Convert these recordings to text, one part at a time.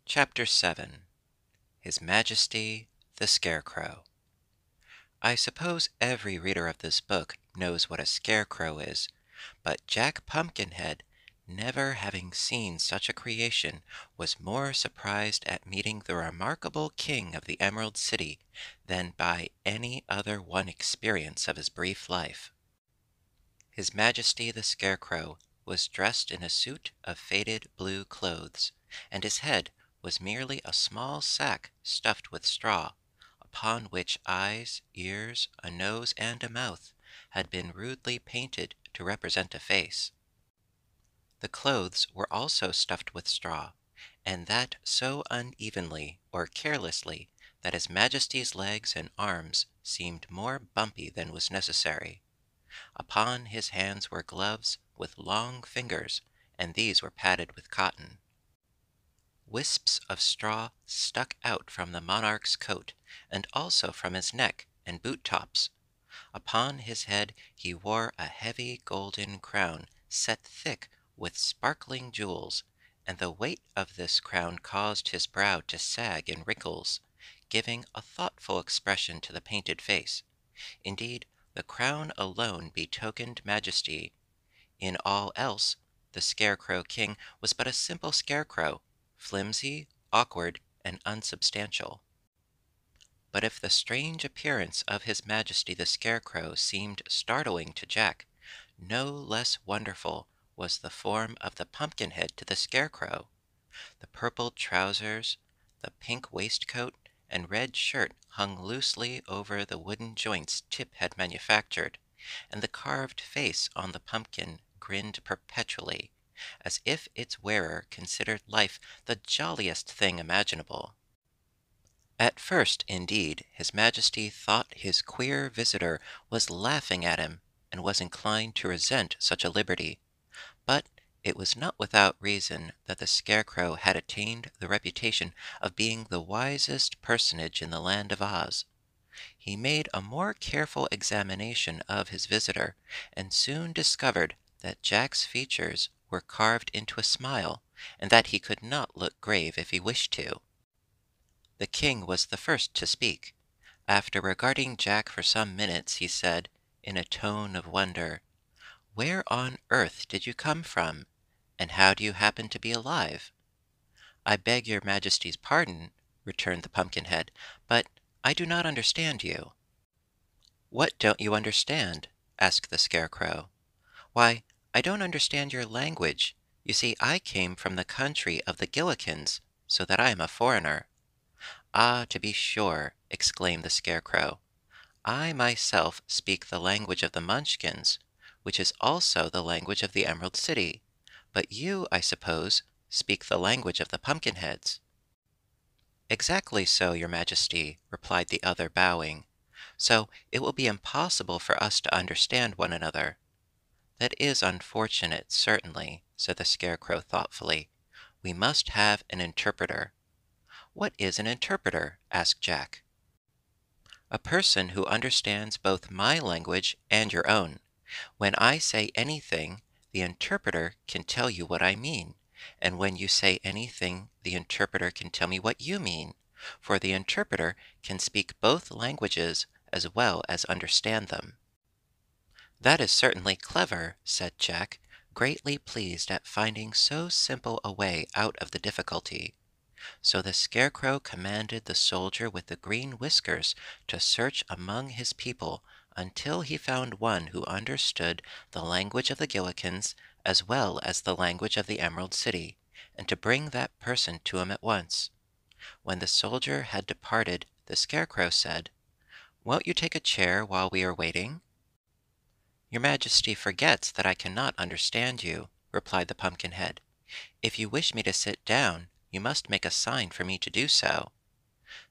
Chapter 7 His Majesty the Scarecrow. I suppose every reader of this book knows what a scarecrow is, but Jack Pumpkinhead, never having seen such a creation, was more surprised at meeting the remarkable king of the Emerald City than by any other one experience of his brief life. His Majesty the Scarecrow was dressed in a suit of faded blue clothes, and his head was merely a small sack stuffed with straw, upon which eyes, ears, a nose, and a mouth had been rudely painted to represent a face. The clothes were also stuffed with straw, and that so unevenly or carelessly that his Majesty's legs and arms seemed more bumpy than was necessary. Upon his hands were gloves with long fingers, and these were padded with cotton. Wisps of straw stuck out from the monarch's coat, and also from his neck and boot tops. Upon his head he wore a heavy golden crown set thick with sparkling jewels, and the weight of this crown caused his brow to sag in wrinkles, giving a thoughtful expression to the painted face. Indeed, the crown alone betokened majesty. In all else, the Scarecrow King was but a simple scarecrow, flimsy, awkward, and unsubstantial. But if the strange appearance of His Majesty the Scarecrow seemed startling to Jack, no less wonderful was the form of the Pumpkinhead to the Scarecrow. The purple trousers, the pink waistcoat, and red shirt hung loosely over the wooden joints Tip had manufactured, and the carved face on the pumpkin grinned perpetually, as if its wearer considered life the jolliest thing imaginable. At first, indeed, His Majesty thought his queer visitor was laughing at him, and was inclined to resent such a liberty. But it was not without reason that the Scarecrow had attained the reputation of being the wisest personage in the land of Oz. He made a more careful examination of his visitor, and soon discovered that Jack's features were carved into a smile, and that he could not look grave if he wished to. The king was the first to speak. After regarding Jack for some minutes, he said, in a tone of wonder, "Where on earth did you come from, and how do you happen to be alive?" "I beg your Majesty's pardon," returned the Pumpkinhead, "but I do not understand you." "What don't you understand?" asked the Scarecrow. "Why, I don't understand your language. You see, I came from the country of the Gillikins, so that I am a foreigner." "Ah, to be sure!" exclaimed the Scarecrow. "I myself speak the language of the Munchkins, which is also the language of the Emerald City, but you, I suppose, speak the language of the Pumpkinheads." "Exactly so, your Majesty," replied the other, bowing. "So it will be impossible for us to understand one another." "That is unfortunate, certainly," said the Scarecrow thoughtfully. "We must have an interpreter." "What is an interpreter?" asked Jack. "A person who understands both my language and your own. When I say anything, the interpreter can tell you what I mean, and when you say anything, the interpreter can tell me what you mean, for the interpreter can speak both languages as well as understand them." "That is certainly clever," said Jack, greatly pleased at finding so simple a way out of the difficulty. So the Scarecrow commanded the soldier with the green whiskers to search among his people until he found one who understood the language of the Gillikins as well as the language of the Emerald City, and to bring that person to him at once. When the soldier had departed, the Scarecrow said, "Won't you take a chair while we are waiting?" "Your Majesty forgets that I cannot understand you," replied the Pumpkinhead. "If you wish me to sit down, you must make a sign for me to do so."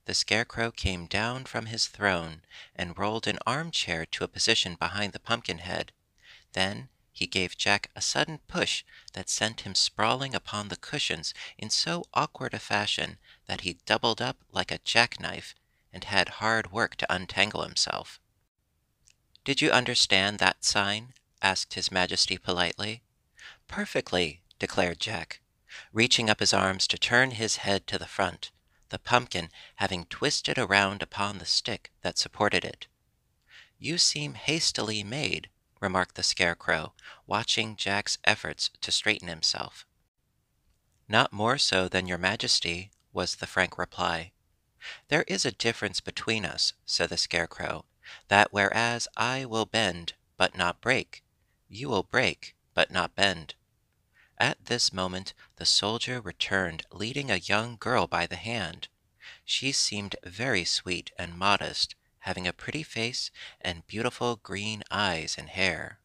The Scarecrow came down from his throne and rolled an armchair to a position behind the Pumpkinhead. Then he gave Jack a sudden push that sent him sprawling upon the cushions in so awkward a fashion that he doubled up like a jackknife and had hard work to untangle himself. "Did you understand that sign?" asked His Majesty politely. "Perfectly," declared Jack. reaching up his arms to turn his head to the front, the pumpkin having twisted around upon the stick that supported it. "You seem hastily made," remarked the Scarecrow, watching Jack's efforts to straighten himself. "Not more so than your Majesty," was the frank reply. "There is a difference between us," said the Scarecrow, "that whereas I will bend, but not break, you will break, but not bend." At this moment the soldier returned leading a young girl by the hand. She seemed very sweet and modest, having a pretty face and beautiful green eyes and hair.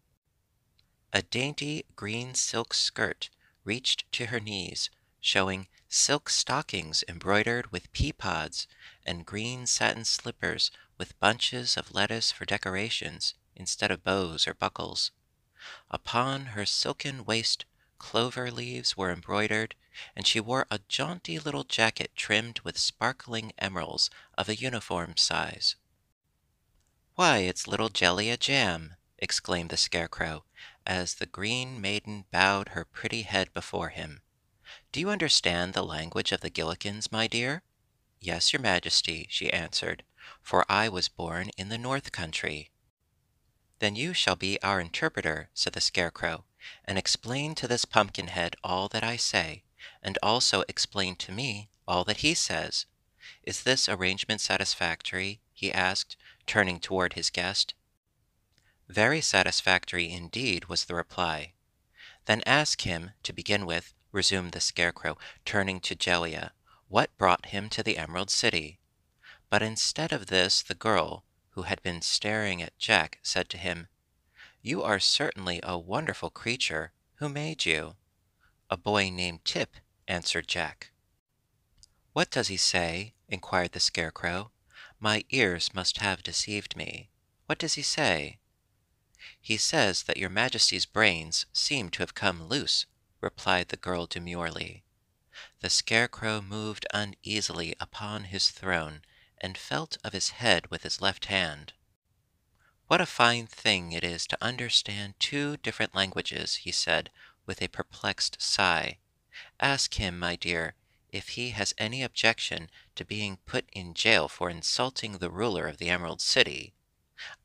A dainty green silk skirt reached to her knees, showing silk stockings embroidered with pea pods, and green satin slippers with bunches of lettuce for decorations, instead of bows or buckles. Upon her silken waist clover leaves were embroidered, and she wore a jaunty little jacket trimmed with sparkling emeralds of a uniform size. "Why, it's little Jellia Jam!" exclaimed the Scarecrow, as the Green Maiden bowed her pretty head before him. "Do you understand the language of the Gillikins, my dear?" "Yes, your Majesty," she answered, "for I was born in the North Country." "Then you shall be our interpreter," said the Scarecrow, "and explain to this Pumpkinhead all that I say, and also explain to me all that he says. Is this arrangement satisfactory?" he asked, turning toward his guest. "Very satisfactory indeed," was the reply. "Then ask him, to begin with," resumed the Scarecrow, turning to Jellia, "what brought him to the Emerald City." But instead of this the girl, who had been staring at Jack, said to him, "You are certainly a wonderful creature. Who made you?" "A boy named Tip," answered Jack. "What does he say?" inquired the Scarecrow. "My ears must have deceived me. What does he say?" "He says that your Majesty's brains seem to have come loose," replied the girl demurely. The Scarecrow moved uneasily upon his throne and felt of his head with his left hand. "What a fine thing it is to understand two different languages," he said, with a perplexed sigh. "Ask him, my dear, if he has any objection to being put in jail for insulting the ruler of the Emerald City."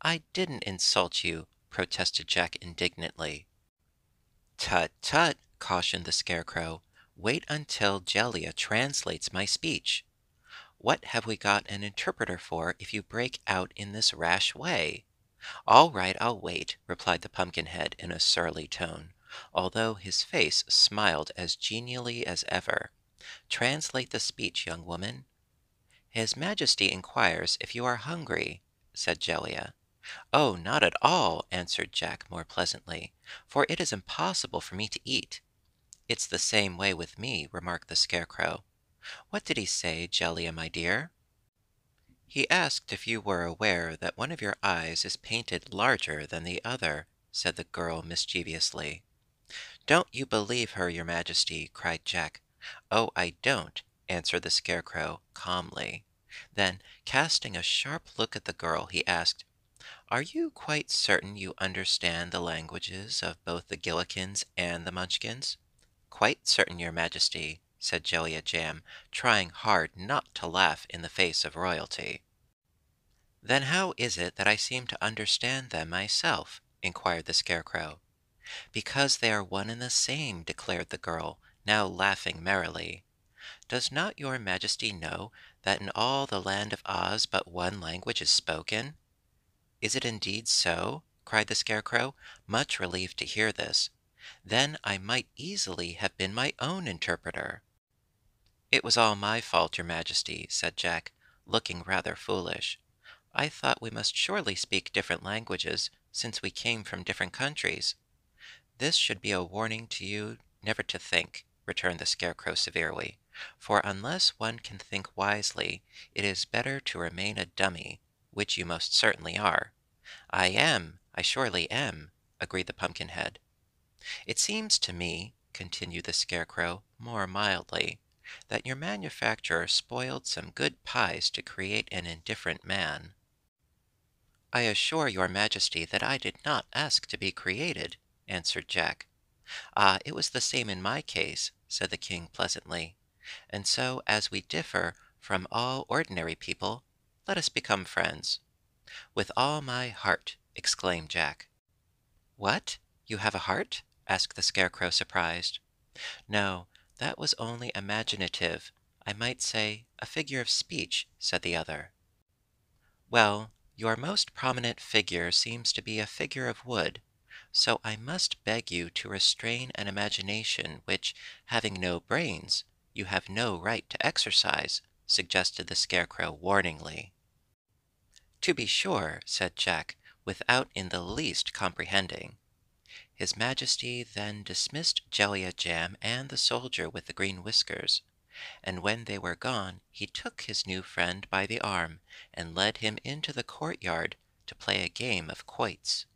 "I didn't insult you," protested Jack indignantly. "Tut, tut!" cautioned the Scarecrow. "Wait until Jellia translates my speech. What have we got an interpreter for if you break out in this rash way?" "All right, I'll wait," replied the Pumpkinhead in a surly tone, although his face smiled as genially as ever. "Translate the speech, young woman." "His Majesty inquires if you are hungry," said Jellia. "Oh, not at all," answered Jack more pleasantly, "for it is impossible for me to eat." "It's the same way with me," remarked the Scarecrow. "What did he say, Jellia, my dear?" "He asked if you were aware that one of your eyes is painted larger than the other," said the girl mischievously. "Don't you believe her, your Majesty," cried Jack. "Oh, I don't," answered the Scarecrow calmly. Then, casting a sharp look at the girl, he asked, "Are you quite certain you understand the languages of both the Gillikins and the Munchkins?" "Quite certain, your Majesty," said Jellia Jam, trying hard not to laugh in the face of royalty. "Then how is it that I seem to understand them myself?" inquired the Scarecrow. "Because they are one and the same," declared the girl, now laughing merrily. "Does not your Majesty know that in all the land of Oz but one language is spoken?" "Is it indeed so?" cried the Scarecrow, much relieved to hear this. "Then I might easily have been my own interpreter." "It was all my fault, your Majesty," said Jack, looking rather foolish. "I thought we must surely speak different languages, since we came from different countries." "This should be a warning to you never to think," returned the Scarecrow severely, "for unless one can think wisely, it is better to remain a dummy, which you most certainly are." I surely am," agreed the Pumpkinhead. "It seems to me," continued the Scarecrow, more mildly, "that your manufacturer spoiled some good pies to create an indifferent man." "I assure your Majesty that I did not ask to be created," answered Jack. "Ah, it was the same in my case," said the king pleasantly. "And so, as we differ from all ordinary people, let us become friends." "With all my heart!" exclaimed Jack. "What? You have a heart?" asked the Scarecrow, surprised. "No, that was only imaginative. I might say a figure of speech," said the other. "Well, your most prominent figure seems to be a figure of wood, so I must beg you to restrain an imagination which, having no brains, you have no right to exercise," suggested the Scarecrow warningly. "To be sure," said Jack, without in the least comprehending. His Majesty then dismissed Jellia Jam and the soldier with the green whiskers, and when they were gone he took his new friend by the arm and led him into the courtyard to play a game of quoits.